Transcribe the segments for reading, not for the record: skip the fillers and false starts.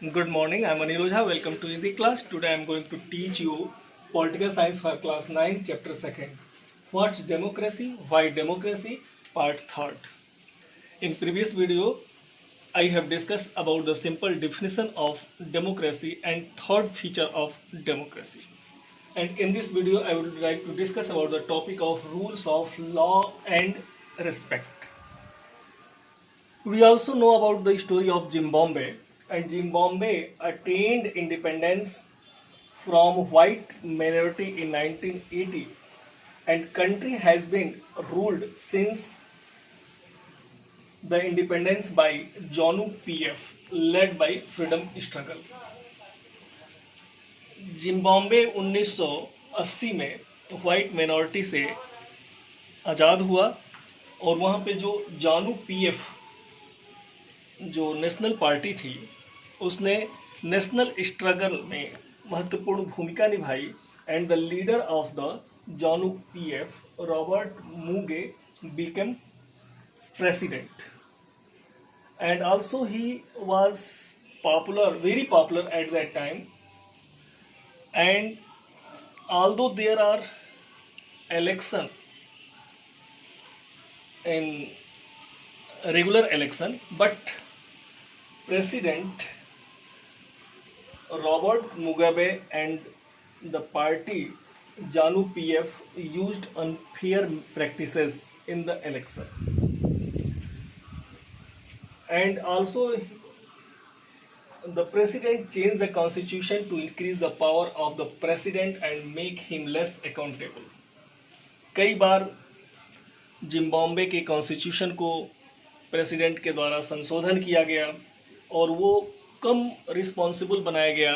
Good morning, I'm Anil Ojha. Welcome to Easy Class. Today I'm going to teach you Political Science for Class 9, Chapter 2nd. What's democracy? Why democracy? Part 3rd. In previous video, I have discussed about the simple definition of democracy and third feature of democracy. And in this video, I would like to discuss about the topic of rules of law and respect. We also know about the story of Zimbabwe, and Zimbabwe attained independence from white minority in 1980, and country has been ruled since the independence by ZANU PF led by freedom struggle. Zimbabwe 1980 में white minority से आज़ाद हुआ और वहाँ पे जो जानू PF जो national party थी उसने नेशनल स्ट्रगल में महत्वपूर्ण भूमिका निभाई and the leader of the जानू पीएफ रॉबर्ट मुगे became president, and also he was very popular at that time. And although there are election in regular election, but President Robert Mugabe and the party ZANU PF used unfair practices in the election. And also the president changed the constitution to increase the power of the president and make him less accountable. कई बार Zimbabwe के constitution को president के द्वारा संशोधन किया गया और वो कम रिस्पॉन्सिबल बनाया गया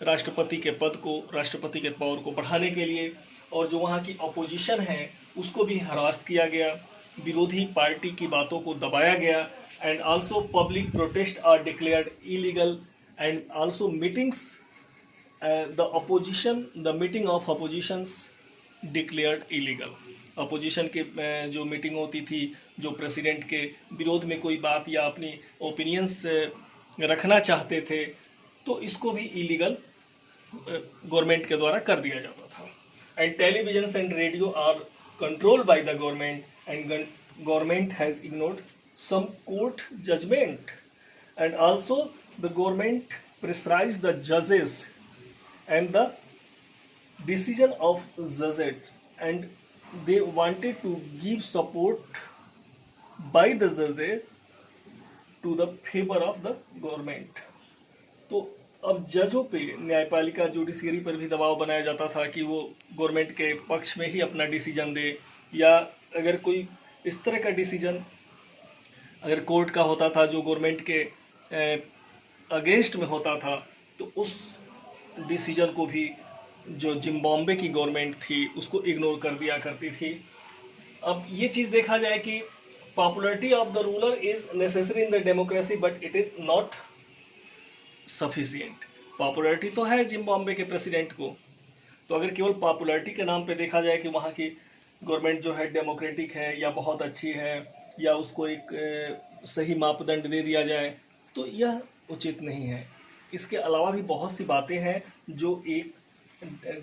राष्ट्रपति के पद को, राष्ट्रपति के पावर को बढ़ाने के लिए, और जो वहाँ की अपोजिशन है उसको भी हरास किया गया, विरोधी पार्टी की बातों को दबाया गया, and also public protests are declared illegal, and also meetings the meeting of oppositions declared illegal. Opposition के जो मीटिंग होती थी, जो प्रेसिडेंट के विरोध में कोई बात या अपनी ओपिनियंस रखना चाहते थे, तो इसको भी इलीगल गवर्नमेंट के द्वारा कर दिया जाता था. And television and radio are controlled by the government, and government has ignored some court judgment, and also the government pressurized the judges and the decision of judges, and they wanted to give support by the judges to the favor of the government. तो अब जजों पे, न्यायपालिका judiciary पर भी दबाव बनाया जाता था कि वो गवर्नमेंट के पक्ष में ही अपना डिसीजन दे, या अगर कोई इस तरह का डिसीजन अगर कोर्ट का होता था जो गवर्नमेंट के अगेंस्ट में होता था, तो उस डिसीजन को भी जो जिम्बाब्वे की गवर्नमेंट थी उसको इग्नोर कर दिया करती थी. अब ये चीज़ देखा जाए कि popularity of the ruler is necessary in the democracy, but it is not sufficient. Popularity तो है जिम्बाब्वे के प्रेसिडेंट को, तो अगर केवल पॉपुलैरिटी के नाम पे देखा जाए कि वहाँ की गवर्नमेंट जो है डेमोक्रेटिक है या बहुत अच्छी है, या उसको एक सही मापदंड दे दिया जाए, तो यह उचित नहीं है. इसके अलावा भी बहुत सी बातें हैं जो एक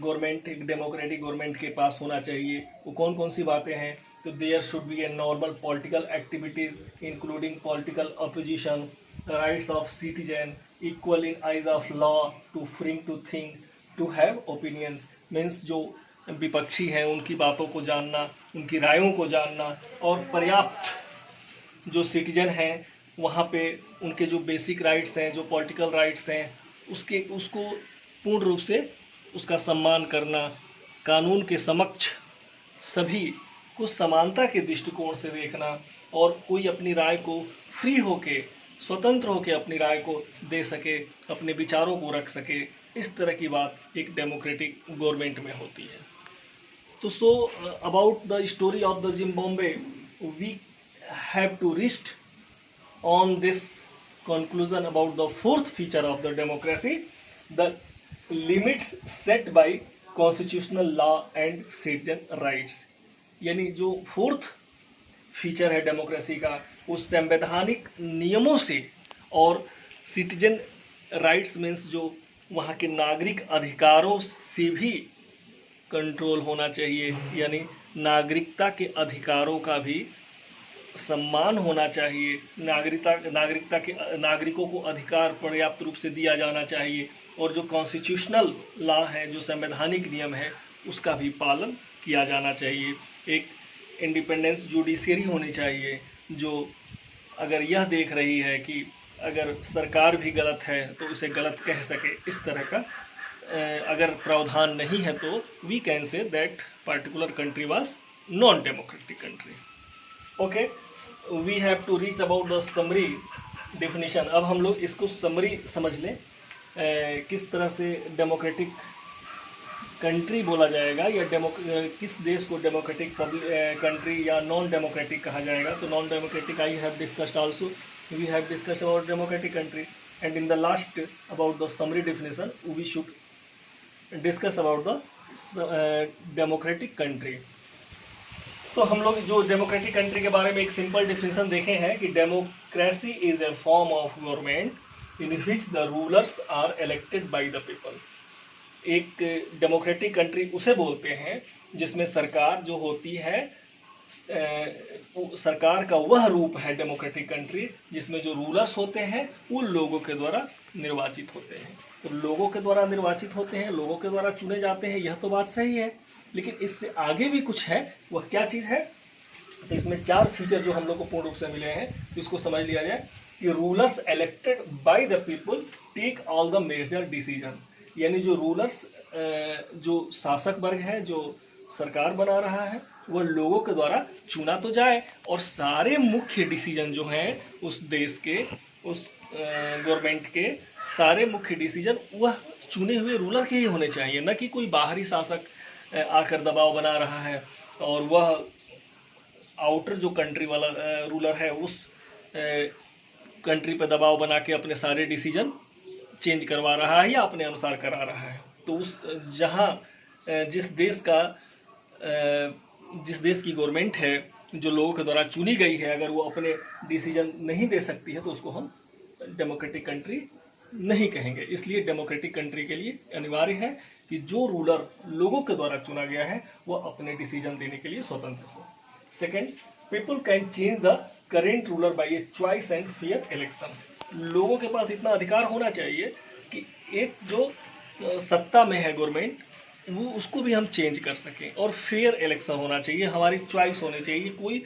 गवर्नमेंट, एक डेमोक्रेटिक गवर्नमेंट के पास होना चाहिए. वो कौन कौन सी बातें हैं? तो there should be a normal political activities including political opposition, rights of citizen, equal in eyes of law, to free to think, to have opinions. Means जो विपक्षी हैं उनकी बातों को जानना, उनकी रायों को जानना, और पर्याप्त जो सिटीजन हैं वहाँ पे उनके जो बेसिक राइट्स हैं, जो पॉलिटिकल राइट्स हैं, उसको पूर्ण रूप से उसका सम्मान करना, कानून के समक्ष सभी को समानता के दृष्टिकोण से देखना, और कोई अपनी राय को फ्री होके, स्वतंत्र होके अपनी राय को दे सके, अपने विचारों को रख सके. इस तरह की बात एक डेमोक्रेटिक गवर्नमेंट में होती है. तो so about the story of the Zimbabwe, we have to reach on this conclusion about the fourth feature of the democracy, the limits set by constitutional law and citizen rights. यानी जो fourth feature है democracy का, उस संवैधानिक नियमों से और citizen rights means जो वहाँ के नागरिक अधिकारों से भी कंट्रोल होना चाहिए, यानी नागरिकता के अधिकारों का भी सम्मान होना चाहिए, नागरिकता के नागरिकों को अधिकार पर्याप्त रूप से दिया जाना चाहिए, और जो कॉन्स्टिट्यूशनल लॉ है, जो संवैधानिक नियम है, उसका भी पालन किया जाना चाहिए। एक इंडिपेंडेंस जुडिशरी होनी चाहिए, जो अगर यह देख रही है कि अगर सरकार भी गलत है तो उसे गलत कह सके, इस तरह का अगर प्रावधान नहीं है तो we can say that particular country was non democratic country. Okay, we have to reach about the summary definition. अब हम लोग इसको समरी समझ लें, किस तरह से डेमोक्रेटिक कंट्री बोला जाएगा या किस देश को डेमोक्रेटिक कंट्री या नॉन डेमोक्रेटिक कहा जाएगा। तो non democratic I have discussed also, we have discussed about democratic country, and in the last about the summary definition we should discuss about the democratic country. तो हम लोग जो democratic country के बारे में एक सिंपल डेफिनेशन देखे हैं कि democracy is a form of government in which the rulers are elected by the people. एक डेमोक्रेटिक कंट्री उसे बोलते हैं जिसमें सरकार जो होती है, सरकार का वह रूप है डेमोक्रेटिक कंट्री जिसमें जो रूलर्स होते हैं उन लोगों के द्वारा निर्वाचित होते हैं। तो लोगों के द्वारा निर्वाचित होते हैं, लोगों के द्वारा चुने जाते हैं, यह तो बात सही है, लेकिन इससे आगे भी कुछ है। वह क्या चीज़ है? तो इसमें 4 फीचर जो हम लोग को पूर्ण रूप से मिले हैं, तो इसको समझ लिया जाए कि rulers elected by the people take all the major decision, यानी जो रूलर्स, जो शासक वर्ग है, जो सरकार बना रहा है, वह लोगों के द्वारा चुना तो जाए और सारे मुख्य डिसीजन जो हैं उस देश के, उस गवर्नमेंट के सारे मुख्य डिसीजन वह चुने हुए रूलर के ही होने चाहिए, न कि कोई बाहरी शासक आकर दबाव बना रहा है और वह आउटर जो कंट्री वाला रूलर है उस कंट्री पर दबाव बना के अपने सारे डिसीजन चेंज करवा रहा है या अपने अनुसार करा रहा है। तो उस जहाँ जिस देश की गवर्नमेंट है जो लोगों के द्वारा चुनी गई है, अगर वो अपने डिसीजन नहीं दे सकती है तो उसको हम डेमोक्रेटिक कंट्री नहीं कहेंगे। इसलिए डेमोक्रेटिक कंट्री के लिए अनिवार्य है कि जो रूलर लोगों के द्वारा चुना गया है वह अपने डिसीजन देने के लिए स्वतंत्र हो। Second, people can change the current ruler by a choice and fair election. लोगों के पास इतना अधिकार होना चाहिए कि एक जो सत्ता में है गवर्नमेंट, वो उसको भी हम चेंज कर सकें, और फेयर इलेक्शन होना चाहिए, हमारी चॉइस होनी चाहिए, कोई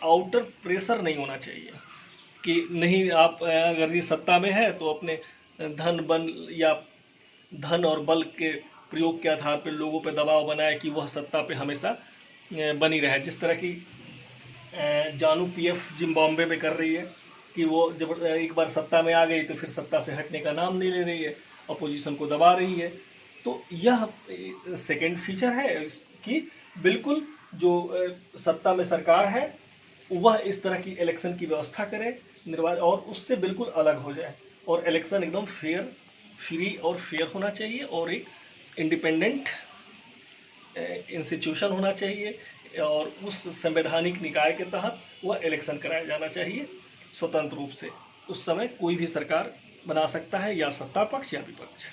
आउटर प्रेशर नहीं होना चाहिए कि नहीं आप अगर ये सत्ता में है तो अपने धन और बल के प्रयोग के आधार पर लोगों पर दबाव बनाए कि वह सत्ता पे हमेशा बनी रहे। जिस तरह की जानू पीएफ जिम्बाब्वे में कर रही है कि वो जब एक बार सत्ता में आ गई तो फिर सत्ता से हटने का नाम नहीं ले रही है, अपोजिशन को दबा रही है। तो यह सेकंड फीचर है कि बिल्कुल जो सत्ता में सरकार है वह इस तरह की इलेक्शन की व्यवस्था करे, निर्वाचन, और उससे बिल्कुल अलग हो जाए, और इलेक्शन एकदम फेयर, फ्री और फेयर होना चाहिए, और एक इंडिपेंडेंट इंस्टीट्यूशन होना चाहिए, और उस संवैधानिक निकाय के तहत वह इलेक्शन कराया जाना चाहिए स्वतंत्र रूप से। उस समय कोई भी सरकार बना सकता है, या सत्ता पक्ष या विपक्ष।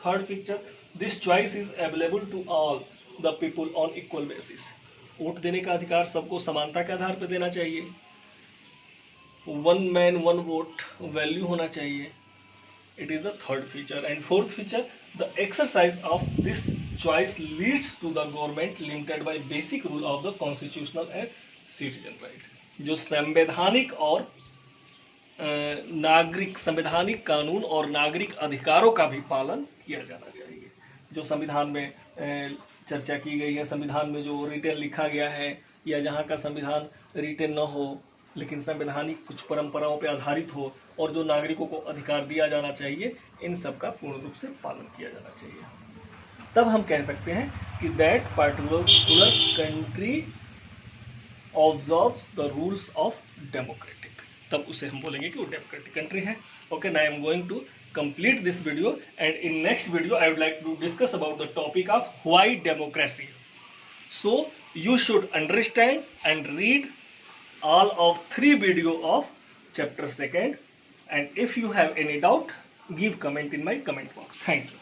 Third picture, this choice is available to all the people on equal basis. Vote देने का अधिकार सबको समानता के आधार पर देना चाहिए। 1 मैन 1 वोट वैल्यू होना चाहिए। It is the third feature. And fourth feature, the exercise of this choice leads to the government limited by basic rule of the constitutional and citizen right. जो संवैधानिक और संवैधानिक कानून और नागरिक अधिकारों का भी पालन किया जाना चाहिए। जो संविधान में चर्चा की गई है, संविधान में जो रिटेन लिखा गया है, या जहाँ का संविधान रिटेन न हो लेकिन संवैधानिक कुछ परंपराओं पर आधारित हो, और जो नागरिकों को अधिकार दिया जाना चाहिए, इन सब का पूर्ण रूप से पालन किया जाना चाहिए। तब हम कह सकते हैं कि that particular country observes the rules of democratic, तब उसे हम बोलेंगे कि वो डेमोक्रेटिक कंट्री है। Okay, now I am going to complete this video, and in next video I would like to discuss about the topic of why democracy. So you should understand and read all of 3 video of chapter 2, and if you have any doubt give comment in my comment box. Thank you.